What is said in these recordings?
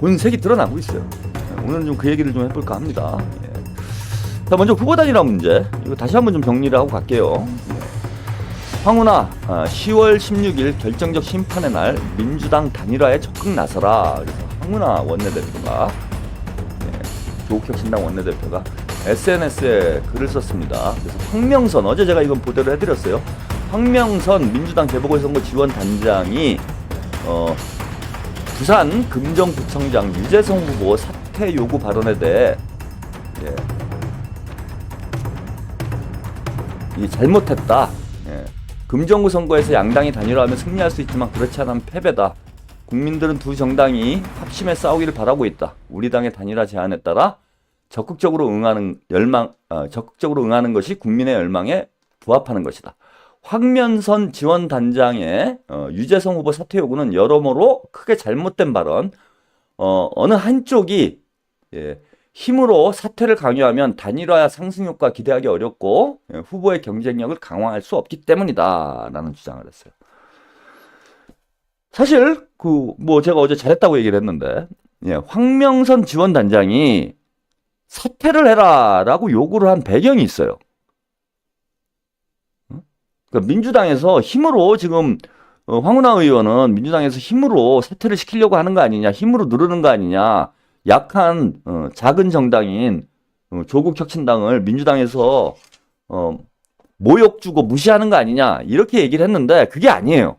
본색이 드러나고 있어요. 오늘은 좀 그 얘기를 좀 해볼까 합니다. 예. 자, 먼저 후보 단일화 문제. 이거 다시 한번 좀 정리를 하고 갈게요. 황운하 10월 16일 결정적 심판의 날 민주당 단일화에 적극 나서라. 그래서 황운하 원내대표가 조국혁신당 원내대표가 SNS에 글을 썼습니다. 그래서 황명선, 어제 제가 이건 보도를 해드렸어요. 황명선 민주당 재보궐선거 지원단장이 부산 금정구청장 유재성 후보 사퇴 요구 발언에 대해 잘못했다. 금정구 선거에서 양당이 단일화하면 승리할 수 있지만 그렇지 않으면 패배다. 국민들은 두 정당이 합심해 싸우기를 바라고 있다. 우리 당의 단일화 제안에 따라 적극적으로 응하는 것이 국민의 열망에 부합하는 것이다. 황면선 지원단장의 유재성 후보 사퇴 요구는 여러모로 크게 잘못된 발언. 어느 한쪽이 힘으로 사퇴를 강요하면 단일화 상승 효과 기대하기 어렵고 후보의 경쟁력을 강화할 수 없기 때문이다 라는 주장을 했어요. 사실 제가 어제 잘했다고 얘기를 했는데 황명선 지원단장이 사퇴를 해라 라고 요구를 한 배경이 있어요. 그러니까 민주당에서 힘으로 지금 황운하 의원은 민주당에서 힘으로 사퇴를 시키려고 하는 거 아니냐, 힘으로 누르는 거 아니냐, 약한 작은 정당인 조국혁신당을 민주당에서 모욕 주고 무시하는 거 아니냐 이렇게 얘기를 했는데 그게 아니에요.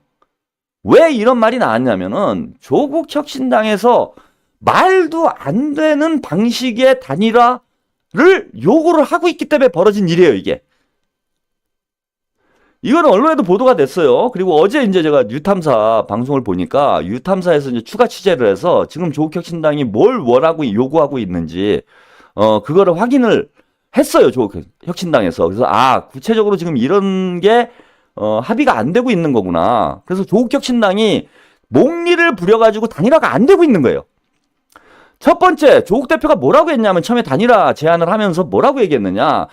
왜 이런 말이 나왔냐면은 조국혁신당에서 말도 안 되는 방식의 단일화를 요구를 하고 있기 때문에 벌어진 일이에요, 이게. 이거는 언론에도 보도가 됐어요. 그리고 어제 이제 제가 뉴탐사 방송을 보니까 뉴탐사에서 이제 추가 취재를 해서 지금 조국혁신당이 뭘 원하고 요구하고 있는지 그거를 확인을 했어요, 조국혁신당에서. 그래서 구체적으로 지금 이런 게 합의가 안 되고 있는 거구나. 그래서 조국혁신당이 목리를 부려가지고 단일화가 안 되고 있는 거예요. 첫 번째, 조국 대표가 뭐라고 했냐면 처음에 단일화 제안을 하면서 뭐라고 얘기했느냐.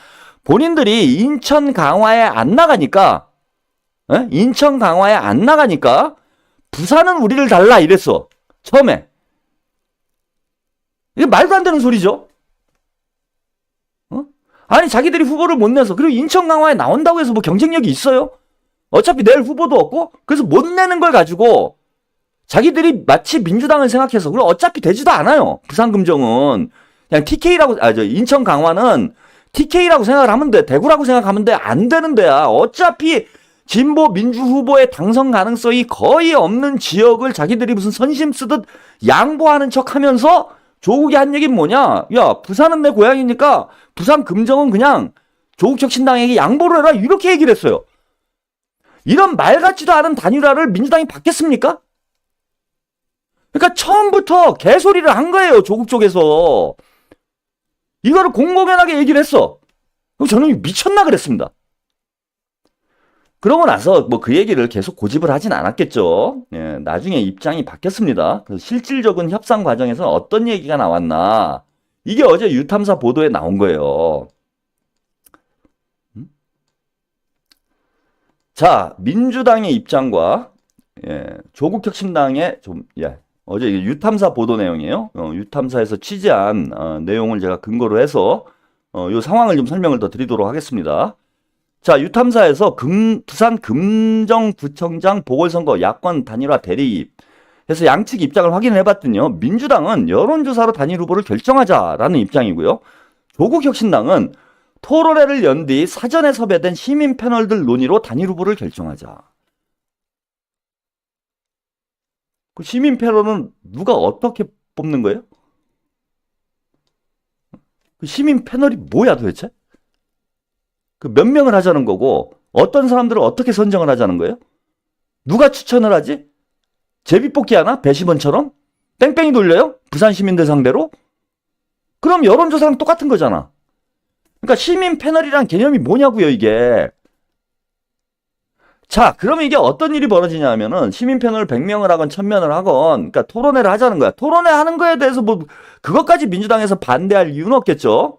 본인들이 인천 강화에 안 나가니까 부산은 우리를 달라 이랬어. 처음에. 이게 말도 안 되는 소리죠. 아니 자기들이 후보를 못 내서 그리고 인천 강화에 나온다고 해서 뭐 경쟁력이 있어요? 어차피 낼 후보도 없고 그래서 못 내는 걸 가지고 자기들이 마치 민주당을 생각해서 그리고 어차피 되지도 않아요. 부산 금정은 그냥 TK라고 인천 강화는 TK라고 생각을 하면 돼. 대구라고 생각하면 돼. 안 되는 데야. 어차피 진보 민주 후보의 당선 가능성이 거의 없는 지역을 자기들이 무슨 선심 쓰듯 양보하는 척 하면서 조국이 한 얘기는 뭐냐. 야, 부산은 내 고향이니까 부산 금정은 그냥 조국혁신당에게 양보를 해라. 이렇게 얘기를 했어요. 이런 말 같지도 않은 단일화를 민주당이 받겠습니까? 그러니까 처음부터 개소리를 한 거예요. 조국 쪽에서. 이거를 공공연하게 얘기를 했어. 저는 미쳤나 그랬습니다. 그러고 나서 뭐 그 얘기를 계속 고집을 하진 않았겠죠. 나중에 입장이 바뀌었습니다. 그래서 실질적인 협상 과정에서 어떤 얘기가 나왔나. 이게 어제 유탐사 보도에 나온 거예요. 자, 민주당의 입장과 조국혁신당의 어제 유탐사 보도 내용이에요. 유탐사에서 취재한 내용을 제가 근거로 해서 이 상황을 좀 설명을 더 드리도록 하겠습니다. 자, 유탐사에서 부산 금정구청장 보궐선거 야권 단일화 대리입 해서 양측 입장을 확인을 해봤더니요. 민주당은 여론조사로 단일 후보를 결정하자라는 입장이고요. 조국혁신당은 토론회를 연 뒤 사전에 섭외된 시민 패널들 논의로 단일 후보를 결정하자. 그 시민 패널은 누가 어떻게 뽑는 거예요? 그 시민 패널이 뭐야 도대체? 그 몇 명을 하자는 거고 어떤 사람들을 어떻게 선정을 하자는 거예요? 누가 추천을 하지? 제비뽑기 하나? 배심원처럼? 뺑뺑이 돌려요? 부산 시민들 상대로? 그럼 여론조사랑 똑같은 거잖아. 그러니까 시민 패널이란 개념이 뭐냐고요 이게. 자, 그러면 이게 어떤 일이 벌어지냐 하면은 시민 패널 100명을 하건 1000명을 하건 그러니까 토론회를 하자는 거야. 토론회 하는 거에 대해서 뭐 그것까지 민주당에서 반대할 이유는 없겠죠.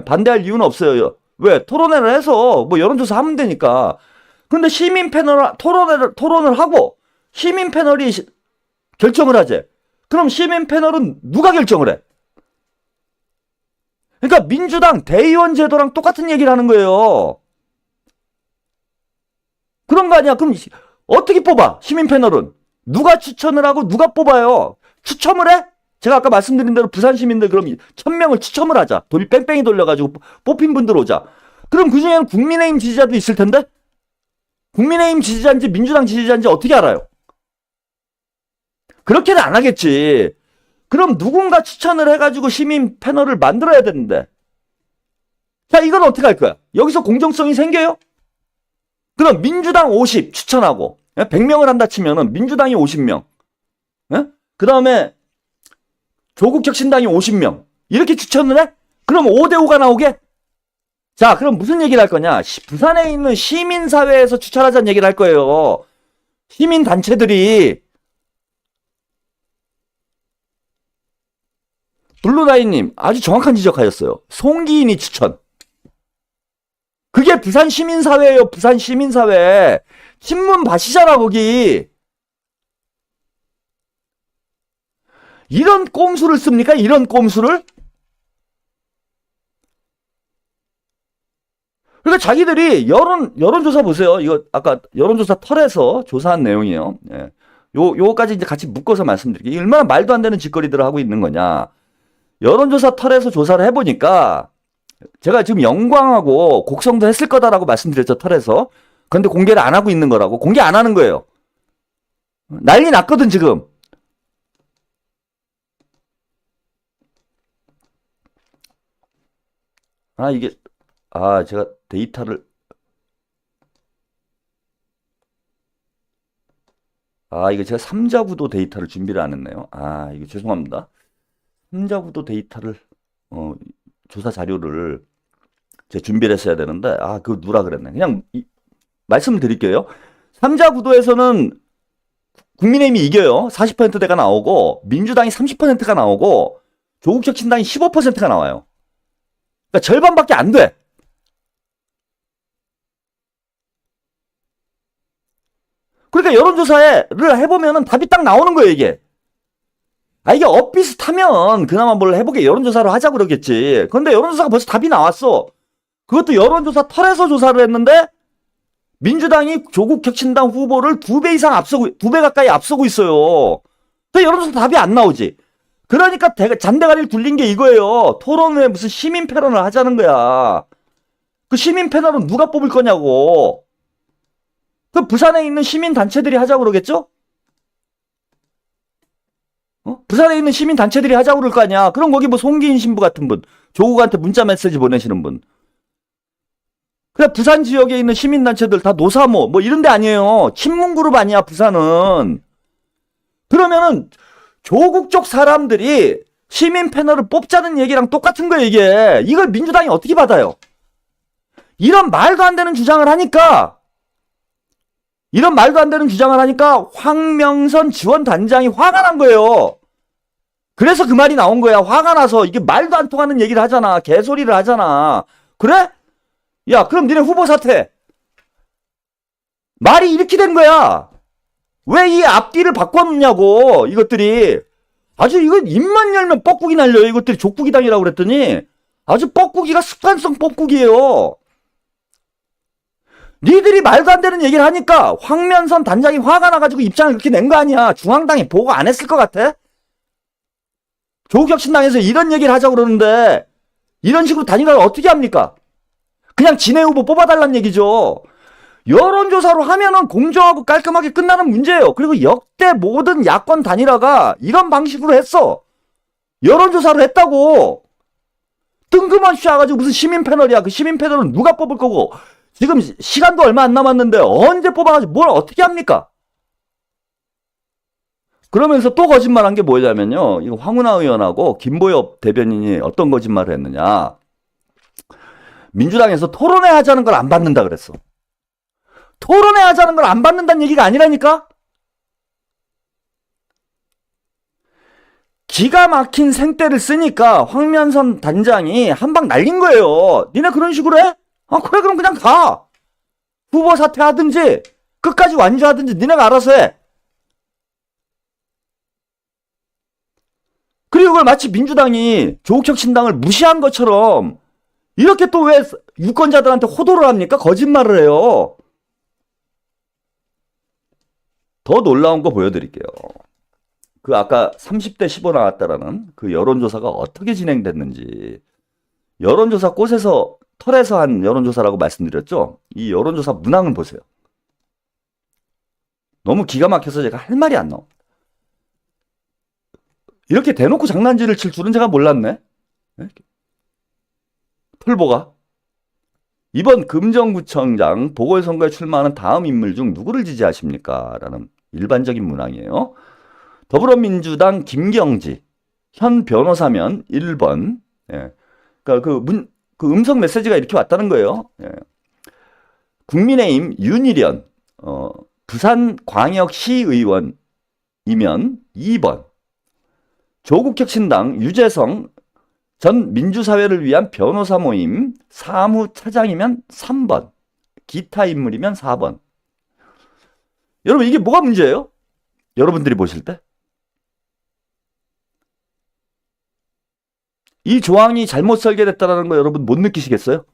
반대할 이유는 없어요. 왜? 토론회를 해서 뭐 여론조사 하면 되니까. 그런데 시민 패널 토론을 하고 시민 패널이 결정을 하재. 그럼 시민 패널은 누가 결정을 해? 그러니까 민주당 대의원 제도랑 똑같은 얘기를 하는 거예요. 그런 거 아니야? 그럼 어떻게 뽑아? 시민 패널은 누가 추천을 하고 누가 뽑아요? 추첨을 해? 제가 아까 말씀드린 대로 부산 시민들 그럼 1000명을 추첨을 하자. 돌 뺑뺑이 돌려가지고 뽑힌 분들 오자. 그럼 그중에는 국민의힘 지지자도 있을 텐데? 국민의힘 지지자인지 민주당 지지자인지 어떻게 알아요? 그렇게는 안 하겠지. 그럼 누군가 추천을 해가지고 시민 패널을 만들어야 되는데. 자, 이건 어떻게 할 거야? 여기서 공정성이 생겨요? 그럼 민주당 50 추천하고 100명을 한다 치면은 민주당이 50명. 그 다음에 조국혁신당이 50명. 이렇게 추천을 해? 그럼 5대5가 나오게? 자, 그럼 무슨 얘기를 할 거냐? 부산에 있는 시민사회에서 추천하자는 얘기를 할 거예요. 시민단체들이. 블루라인님 아주 정확한 지적하셨어요. 송기인이 추천. 그게 부산 시민사회예요. 부산 시민사회. 신문 봐시잖아 거기. 이런 꼼수를 씁니까? 이런 꼼수를? 그러니까 자기들이 여론조사 보세요. 이거 아까 여론조사 털에서 조사한 내용이에요. 예. 요거까지 이제 같이 묶어서 말씀드릴게요. 얼마나 말도 안 되는 짓거리들을 하고 있는 거냐. 여론조사 털에서 조사를 해보니까 제가 지금 영광하고 곡성도 했을 거다라고 말씀드렸죠. 털에서. 그런데 공개를 안 하고 있는 거라고. 공개 안 하는 거예요. 난리 났거든 지금. 제가 데이터를 이거 제가 3자구도 데이터를 준비를 안 했네요. 이거 죄송합니다. 3자구도 데이터를 조사 자료를 제가 준비를 했어야 되는데 그거 누라 그랬네. 그냥 말씀을 드릴게요. 3자 구도에서는 국민의힘이 이겨요. 40%대가 나오고 민주당이 30%가 나오고 조국혁신당이 15%가 나와요. 그러니까 절반밖에 안 돼. 그러니까 여론조사를 해보면은 답이 딱 나오는 거예요, 이게. 이게 엇비슷하면 그나마 뭘 해보게 여론조사를 하자고 그러겠지. 그런데 여론조사가 벌써 답이 나왔어. 그것도 여론조사 털에서 조사를 했는데 민주당이 조국혁신당 후보를 2배 이상 앞서고, 2배 가까이 앞서고 있어요. 근데 여론조사 답이 안 나오지. 그러니까 잔대가리를 굴린 게 이거예요. 토론회 무슨 시민 패널을 하자는 거야. 그 시민 패널은 누가 뽑을 거냐고. 그 부산에 있는 시민 단체들이 하자고 그러겠죠? 부산에 있는 시민 단체들이 하자고 그럴 거 아니야. 그럼 거기 뭐 송기인 신부 같은 분, 조국한테 문자 메시지 보내시는 분. 그냥 부산 지역에 있는 시민 단체들 다 노사모 뭐 이런 데 아니에요. 친문그룹 아니야, 부산은. 그러면은 조국 쪽 사람들이 시민 패널을 뽑자는 얘기랑 똑같은 거예요, 이게. 이걸 민주당이 어떻게 받아요? 이런 말도 안 되는 주장을 하니까 황명선 지원단장이 화가 난 거예요. 그래서 그 말이 나온 거야. 화가 나서 이게 말도 안 통하는 얘기를 하잖아. 개소리를 하잖아. 그래? 야, 그럼 니네 후보 사퇴. 말이 이렇게 된 거야. 왜 이 앞뒤를 바꿔놓냐고, 이것들이. 아주 이거 입만 열면 뻐꾸기 날려요. 이것들이 족국이당이라고 그랬더니 아주 뻐꾸기가 습관성 뻐꾸기예요. 니들이 말도 안 되는 얘기를 하니까 황면선 단장이 화가 나가지고 입장을 그렇게 낸 거 아니야. 중앙당이 보고 안 했을 것 같아? 조국혁신당에서 이런 얘기를 하자고 그러는데 이런 식으로 단일화를 어떻게 합니까? 그냥 진해 후보 뽑아달라는 얘기죠. 여론조사로 하면은 공정하고 깔끔하게 끝나는 문제예요. 그리고 역대 모든 야권 단일화가 이런 방식으로 했어. 여론조사로 했다고. 뜬금없이 와가지고 무슨 시민 패널이야. 그 시민 패널은 누가 뽑을 거고. 지금 시간도 얼마 안 남았는데 언제 뽑아가지고 뭘 어떻게 합니까? 그러면서 또 거짓말한 게 뭐냐면요. 이거 황운하 의원하고 김보엽 대변인이 어떤 거짓말을 했느냐. 민주당에서 토론회 하자는 걸 안 받는다 그랬어. 토론회 하자는 걸 안 받는다는 얘기가 아니라니까? 기가 막힌 생떼를 쓰니까 황면선 단장이 한 방 날린 거예요. 니네 그런 식으로 해? 그래, 그럼 그냥 가. 후보 사퇴하든지 끝까지 완주하든지 니네가 알아서 해. 그리고 그걸 마치 민주당이 조국혁신당을 무시한 것처럼 이렇게 또 왜 유권자들한테 호도를 합니까? 거짓말을 해요. 더 놀라운 거 보여드릴게요. 그 아까 30대 15 나왔다라는 그 여론조사가 어떻게 진행됐는지. 여론조사 꽃에서 털에서 한 여론조사라고 말씀드렸죠. 이 여론조사 문항을 보세요. 너무 기가 막혀서 제가 할 말이 안 나와. 이렇게 대놓고 장난질을 칠 줄은 제가 몰랐네. 털보가 이번 금정구청장 보궐선거에 출마하는 다음 인물 중 누구를 지지하십니까? 라는 일반적인 문항이에요. 더불어민주당 김경지, 현 변호사면 1번. 예. 그러니까 그 음성 메시지가 이렇게 왔다는 거예요. 예. 국민의힘 윤일현, 부산광역시의원이면 2번. 조국혁신당 유재성 전 민주사회를 위한 변호사 모임 사무차장이면 3번. 기타 인물이면 4번. 여러분 이게 뭐가 문제예요? 여러분들이 보실 때? 이 조항이 잘못 설계됐다는 거 여러분 못 느끼시겠어요?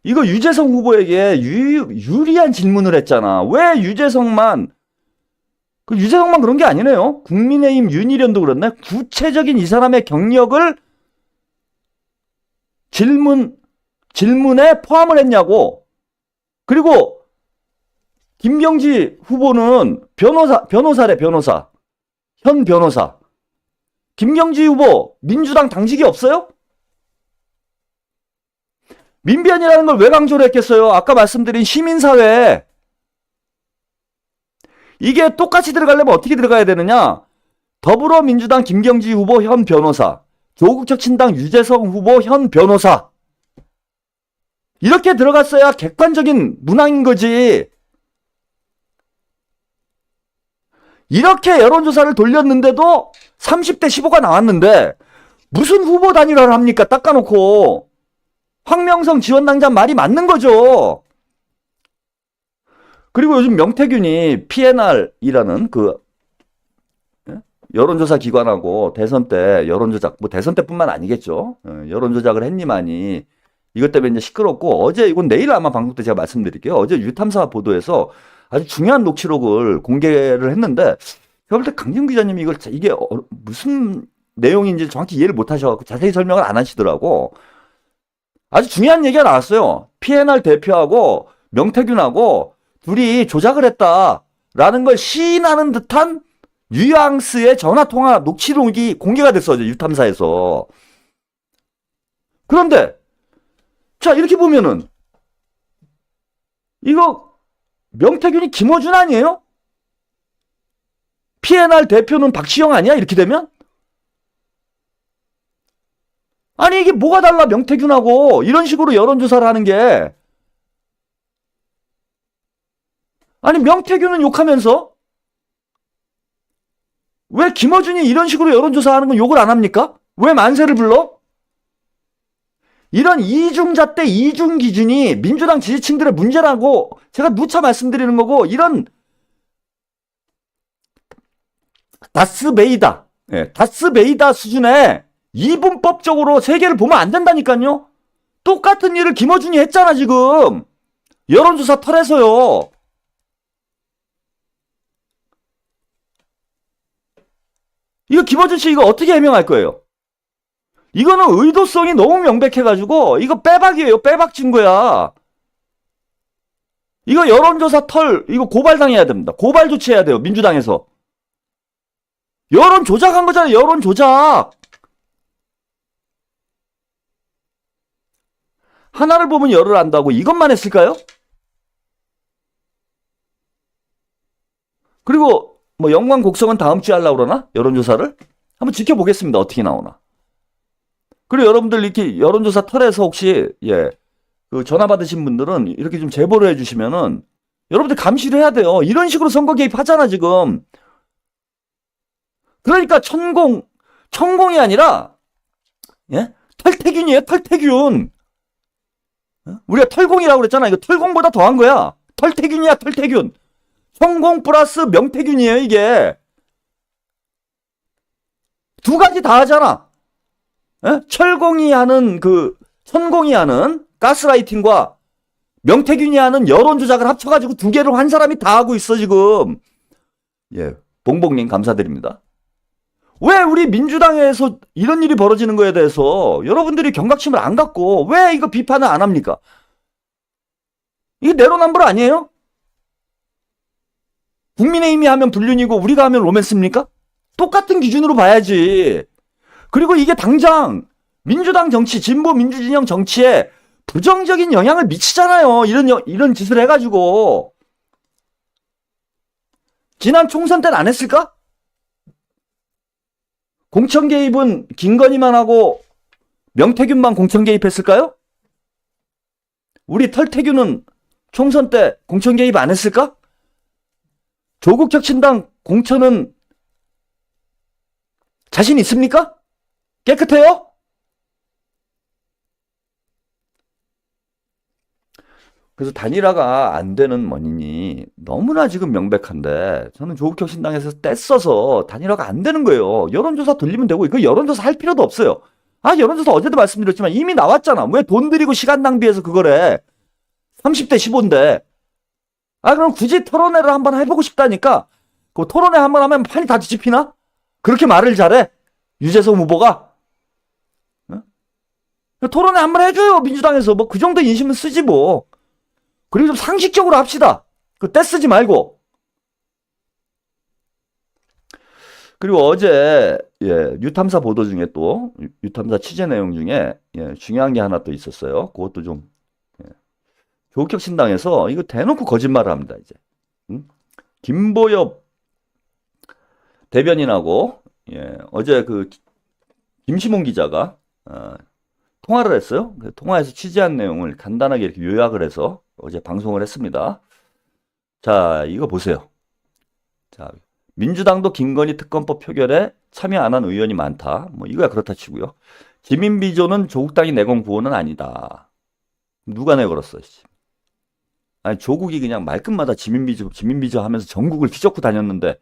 이거 유재성 후보에게 유리한 질문을 했잖아. 왜 유재성만 그런 게 아니네요. 국민의힘 윤일현도 그렇네. 구체적인 이 사람의 경력을 질문에 포함을 했냐고. 그리고 김경지 후보는 변호사래, 변호사. 현 변호사. 김경지 후보 민주당 당직이 없어요? 민변이라는 걸 왜 강조를 했겠어요? 아까 말씀드린 시민사회. 이게 똑같이 들어가려면 어떻게 들어가야 되느냐? 더불어민주당 김경지 후보 현 변호사, 조국혁신당 유재성 후보 현 변호사. 이렇게 들어갔어야 객관적인 문항인 거지. 이렇게 여론조사를 돌렸는데도 30대 15가 나왔는데 무슨 후보 단일화를 합니까? 닦아놓고. 황명성 지원당장 말이 맞는 거죠. 그리고 요즘 명태균이 PNR이라는 그 여론조사 기관하고 대선 때 여론조작, 뭐 대선 때뿐만 아니겠죠. 여론조작을 했니만이 이것 때문에 이제 시끄럽고, 어제 이건 내일 아마 방송 때 제가 말씀드릴게요. 어제 유탐사 보도에서 아주 중요한 녹취록을 공개를 했는데 제가 볼 때 강진 기자님이 이게 무슨 내용인지 정확히 이해를 못 하셔서 자세히 설명을 안 하시더라고. 아주 중요한 얘기가 나왔어요. PNR 대표하고 명태균하고 둘이 조작을 했다라는 걸 시인하는 듯한 뉘앙스의 전화통화 녹취록이 공개가 됐어요. 유탐사에서. 그런데 자 이렇게 보면은 이거 명태균이 김어준 아니에요? PNR 대표는 박시영 아니야? 이렇게 되면? 아니 이게 뭐가 달라 명태균하고 이런 식으로 여론조사를 하는 게. 아니 명태균은 욕하면서 왜 김어준이 이런 식으로 여론조사하는 건 욕을 안 합니까? 왜 만세를 불러? 이런 이중잣대 이중기준이 민주당 지지층들의 문제라고 제가 누차 말씀드리는 거고, 이런 다스베이다 수준의 이분법적으로 세계를 보면 안 된다니까요. 똑같은 일을 김어준이 했잖아 지금. 여론조사 털에서요. 이거 김어준 씨 이거 어떻게 해명할 거예요? 이거는 의도성이 너무 명백해가지고 이거 빼박이에요. 빼박 증거야. 이거 여론조사 이거 고발당해야 됩니다. 고발 조치해야 돼요. 민주당에서. 여론 조작한 거잖아요. 여론 조작. 하나를 보면 열을 안다고 이것만 했을까요? 그리고 뭐 영광 곡성은 다음 주에 하려고 그러나? 여론조사를? 한번 지켜보겠습니다. 어떻게 나오나. 그리고 여러분들 이렇게 여론조사 털에서 혹시 그 전화 받으신 분들은 이렇게 좀 제보를 해주시면은 여러분들 감시를 해야 돼요. 이런 식으로 선거 개입하잖아 지금. 그러니까 천공이 아니라 털태균이에요. 털태균. 우리가 털공이라고 그랬잖아. 이거 털공보다 더한 거야. 털태균이야. 털태균. 천공 플러스 명태균이에요 이게. 두 가지 다 하잖아. 에? 철공이 하는 천공이 하는 가스라이팅과 명태균이 하는 여론조작을 합쳐가지고 두 개를 한 사람이 다 하고 있어 지금. 예, 봉봉님 감사드립니다. 왜 우리 민주당에서 이런 일이 벌어지는 거에 대해서 여러분들이 경각심을 안 갖고 왜 이거 비판을 안 합니까? 이게 내로남불 아니에요? 국민의힘이 하면 불륜이고 우리가 하면 로맨스입니까? 똑같은 기준으로 봐야지. 그리고 이게 당장 민주당 정치, 진보 민주진영 정치에 부정적인 영향을 미치잖아요. 이런 짓을 해가지고. 지난 총선 때는 안 했을까? 공천 개입은 김건희만 하고 명태균만 공천 개입했을까요? 우리 털태균은 총선 때 공천 개입 안 했을까? 조국 혁신당 공천은 자신 있습니까? 깨끗해요? 그래서 단일화가 안 되는 원인이 너무나 지금 명백한데 저는 조국혁신당에서 떼써서 단일화가 안 되는 거예요. 여론조사 돌리면 되고 이거 여론조사 할 필요도 없어요. 여론조사 어제도 말씀드렸지만 이미 나왔잖아. 왜 돈 들이고 시간 낭비해서 그거래. 30대 15인데. 그럼 굳이 토론회를 한번 해보고 싶다니까. 그 토론회 한번 하면 판이 다 뒤집히나? 그렇게 말을 잘해? 유재석 후보가? 토론회 한번 해줘요. 민주당에서. 뭐 그 정도 인심은 쓰지 뭐. 그리고 좀 상식적으로 합시다. 떼 쓰지 말고. 그리고 어제 유탐사 보도 중에 또 유탐사 취재 내용 중에 중요한 게 하나 또 있었어요. 그것도 좀 조국혁신당에서 이거 대놓고 거짓말을 합니다. 이제 김보엽 대변인하고 어제 김시몬 기자가 통화를 했어요. 통화에서 취재한 내용을 간단하게 이렇게 요약을 해서 어제 방송을 했습니다. 자, 이거 보세요. 자, 민주당도 김건희 특검법 표결에 참여 안 한 의원이 많다. 뭐 이거야 그렇다 치고요. 지민비조는 조국당이 내건 구호는 아니다. 누가 내걸었어? 아니 조국이 그냥 말끝마다 지민비조 하면서 전국을 휘젓고 다녔는데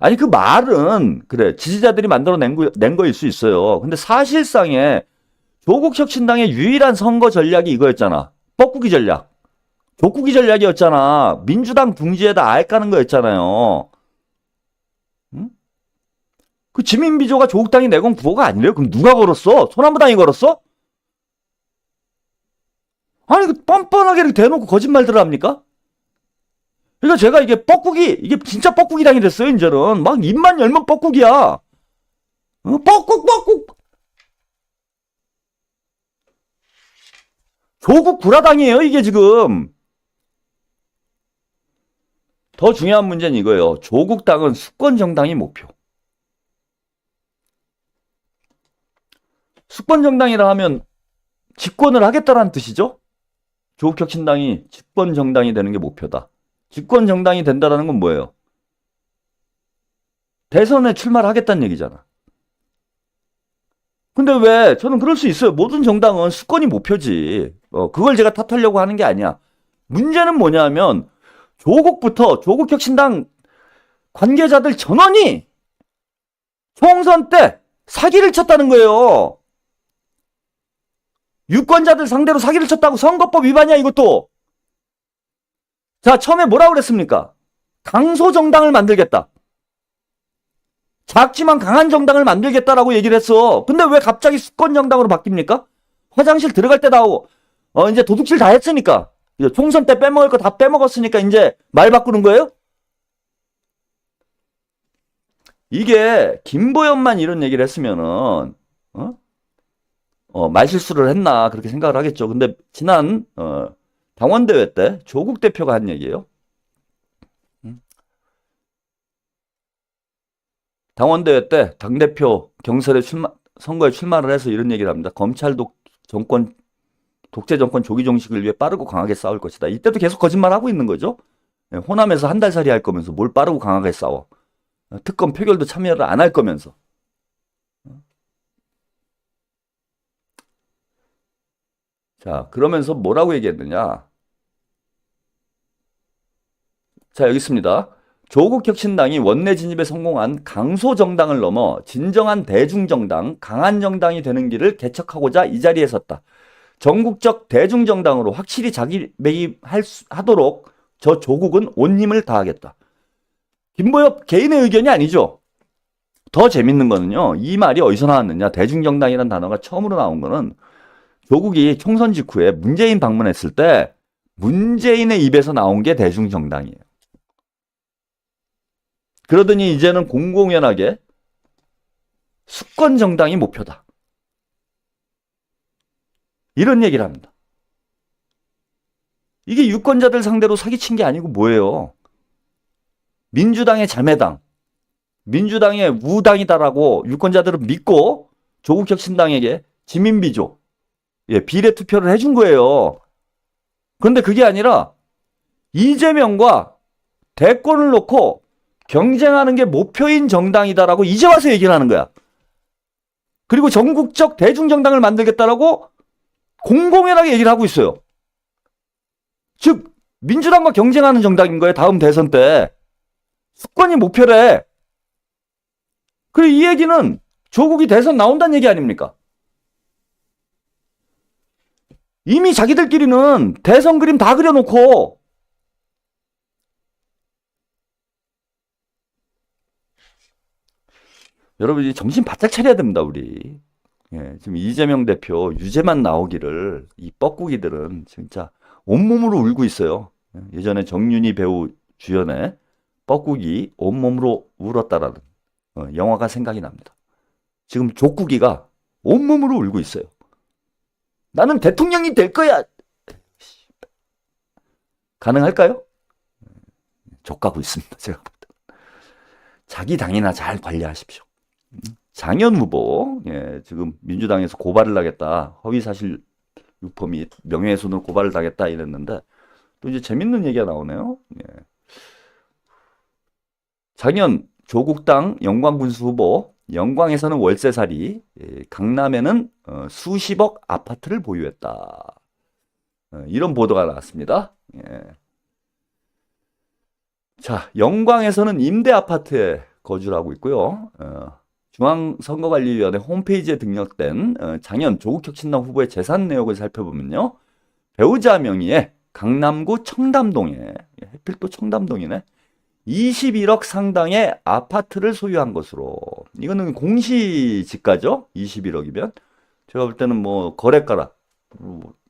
아니 그 말은 그래 지지자들이 만들어낸 거일 수 있어요. 근데 사실상에 조국혁신당의 유일한 선거 전략이 이거였잖아. 뻐꾸기 전략. 족구기 전략이었잖아. 민주당 둥지에다 알 까는 거였잖아요. 응? 그 지민비조가 조국당이 내건 구호가 아니래요. 그럼 누가 걸었어? 소나무당이 걸었어? 아니 그 뻔뻔하게 이렇게 대놓고 거짓말들을 합니까? 그러니까 제가 이게 진짜 뻐꾸기당이 됐어요. 이제는 막 입만 열면 뻐꾸기야. 뻐꾹 조국 구라당이에요 이게 지금. 더 중요한 문제는 이거예요. 조국당은 수권정당이 목표. 수권정당이라 하면 집권을 하겠다라는 뜻이죠. 조국혁신당이 집권정당이 되는 게 목표다. 집권정당이 된다라는 건 뭐예요? 대선에 출마를 하겠다는 얘기잖아. 근데 왜 저는 그럴 수 있어요. 모든 정당은 수권이 목표지. 그걸 제가 탓하려고 하는 게 아니야. 문제는 뭐냐면 조국부터 조국혁신당 관계자들 전원이 총선 때 사기를 쳤다는 거예요. 유권자들 상대로 사기를 쳤다고. 선거법 위반이야 이것도. 자, 처음에 뭐라고 그랬습니까? 강소정당을 만들겠다. 작지만 강한 정당을 만들겠다라고 얘기를 했어. 근데 왜 갑자기 수권정당으로 바뀝니까? 화장실 들어갈 때 나오고 이제 도둑질 다 했으니까. 총선 때 빼먹을 거 다 빼먹었으니까 이제 말 바꾸는 거예요? 이게 김보연만 이런 얘기를 했으면은 말실수를 했나 그렇게 생각을 하겠죠. 근데 지난 당원대회 때 조국 대표가 한 얘기예요. 당원대회 때 당대표 경선에 선거에 출마를 해서 이런 얘기를 합니다. 검찰도 독재 정권 조기 종식을 위해 빠르고 강하게 싸울 것이다. 이때도 계속 거짓말하고 있는 거죠. 호남에서 한 달살이 할 거면서 뭘 빠르고 강하게 싸워. 특검 표결도 참여를 안 할 거면서. 자, 그러면서 뭐라고 얘기했느냐. 자, 여기 있습니다. 조국혁신당이 원내 진입에 성공한 강소정당을 넘어 진정한 대중정당, 강한 정당이 되는 길을 개척하고자 이 자리에 섰다. 전국적 대중정당으로 확실히 자기매입하도록 저 조국은 온 힘을 다하겠다. 김보엽 개인의 의견이 아니죠. 더 재밌는 거는요. 이 말이 어디서 나왔느냐. 대중정당이라는 단어가 처음으로 나온 거는 조국이 총선 직후에 문재인 방문했을 때 문재인의 입에서 나온 게 대중정당이에요. 그러더니 이제는 공공연하게 수권정당이 목표다. 이런 얘기를 합니다. 이게 유권자들 상대로 사기친 게 아니고 뭐예요? 민주당의 자매당, 민주당의 우당이다라고 유권자들은 믿고 조국혁신당에게 지민비조, 비례 투표를 해준 거예요. 그런데 그게 아니라 이재명과 대권을 놓고 경쟁하는 게 목표인 정당이다라고 이제 와서 얘기를 하는 거야. 그리고 전국적 대중정당을 만들겠다라고 공공연하게 얘기를 하고 있어요. 즉 민주당과 경쟁하는 정당인 거예요. 다음 대선 때. 수권이 목표래. 그리고 이 얘기는 조국이 대선 나온다는 얘기 아닙니까? 이미 자기들끼리는 대선 그림 다 그려놓고 여러분 이제 정신 바짝 차려야 됩니다. 우리. 지금 이재명 대표 유죄만 나오기를 이 뻐꾸기들은 진짜 온몸으로 울고 있어요. 예전에 정윤희 배우 주연의 뻐꾸기 온몸으로 울었다라는 영화가 생각이 납니다. 지금 족구기가 온몸으로 울고 있어요. 나는 대통령이 될 거야. 가능할까요? 족가고 있습니다. 제가 볼 때. 자기 당이나 잘 관리하십시오. 장현 후보 지금 민주당에서 고발을 하겠다. 허위사실 유포 및 명예훼손으로 고발을 하겠다 이랬는데 또 이제 재밌는 얘기가 나오네요. 장현 조국당 영광군수 후보, 영광에서는 월세살이, 강남에는 수십억 아파트를 보유했다. 이런 보도가 나왔습니다. 자, 영광에서는 임대 아파트에 거주를 하고 있고요. 중앙선거관리위원회 홈페이지에 등록된 장현 조국혁신당 후보의 재산 내역을 살펴보면요. 배우자 명의의 강남구 청담동에, 해필 또 청담동이네. 21억 상당의 아파트를 소유한 것으로. 이거는 공시지가죠? 21억이면. 제가 볼 때는 뭐 거래가라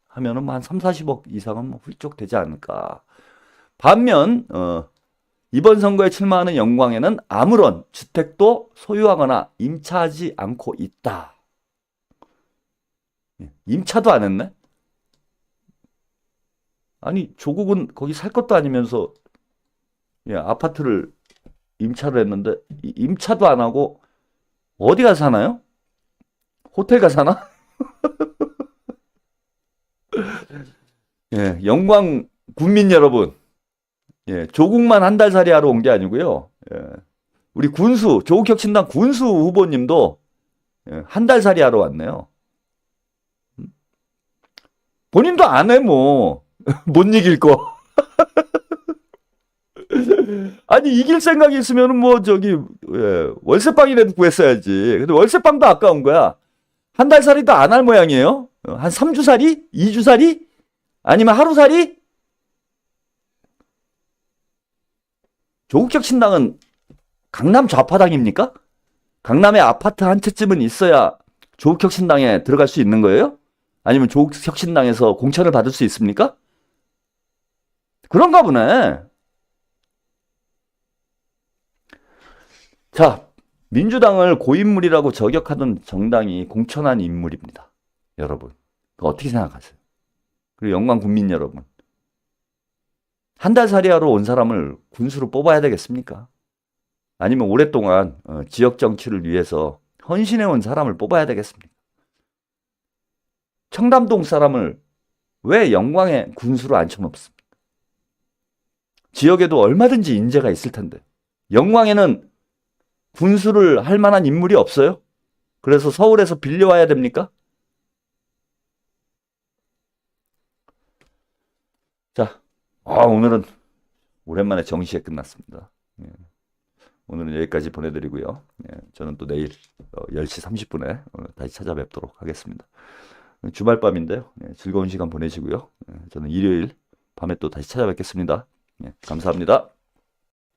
하면은 한 3, 40억 이상은 뭐 훌쩍 되지 않을까. 반면 이번 선거에 출마하는 영광에는 아무런 주택도 소유하거나 임차하지 않고 있다. 임차도 안 했네? 아니 조국은 거기 살 것도 아니면서 아파트를 임차를 했는데 임차도 안 하고 어디 가서 사나요? 호텔 가서 사나? 영광 국민 여러분, 조국만 한 달 살이 하러 온 게 아니고요. 우리 군수, 조국혁신당 군수 후보님도 한 달 살이 하러 왔네요. 본인도 안 해, 뭐. 못 이길 거. 아니, 이길 생각이 있으면 뭐, 월세방이라도 구했어야지. 근데 월세방도 아까운 거야. 한 달 살이도 안 할 모양이에요. 한 3주 살이? 2주 살이? 아니면 하루 살이? 조국혁신당은 강남 좌파당입니까? 강남에 아파트 한 채쯤은 있어야 조국혁신당에 들어갈 수 있는 거예요? 아니면 조국혁신당에서 공천을 받을 수 있습니까? 그런가 보네. 자, 민주당을 고인물이라고 저격하던 정당이 공천한 인물입니다. 여러분, 어떻게 생각하세요? 그리고 영광 국민 여러분, 한 달 살이하러 온 사람을 군수로 뽑아야 되겠습니까? 아니면 오랫동안 지역 정치를 위해서 헌신해온 사람을 뽑아야 되겠습니까? 청담동 사람을 왜 영광의 군수로 앉혀놓습니까? 지역에도 얼마든지 인재가 있을 텐데 영광에는 군수를 할 만한 인물이 없어요? 그래서 서울에서 빌려와야 됩니까? 자, 오늘은 오랜만에 정시에 끝났습니다. 오늘은 여기까지 보내드리고요. 저는 또 내일 10시 30분에 다시 찾아뵙도록 하겠습니다. 주말밤인데요. 즐거운 시간 보내시고요. 저는 일요일 밤에 또 다시 찾아뵙겠습니다. 감사합니다.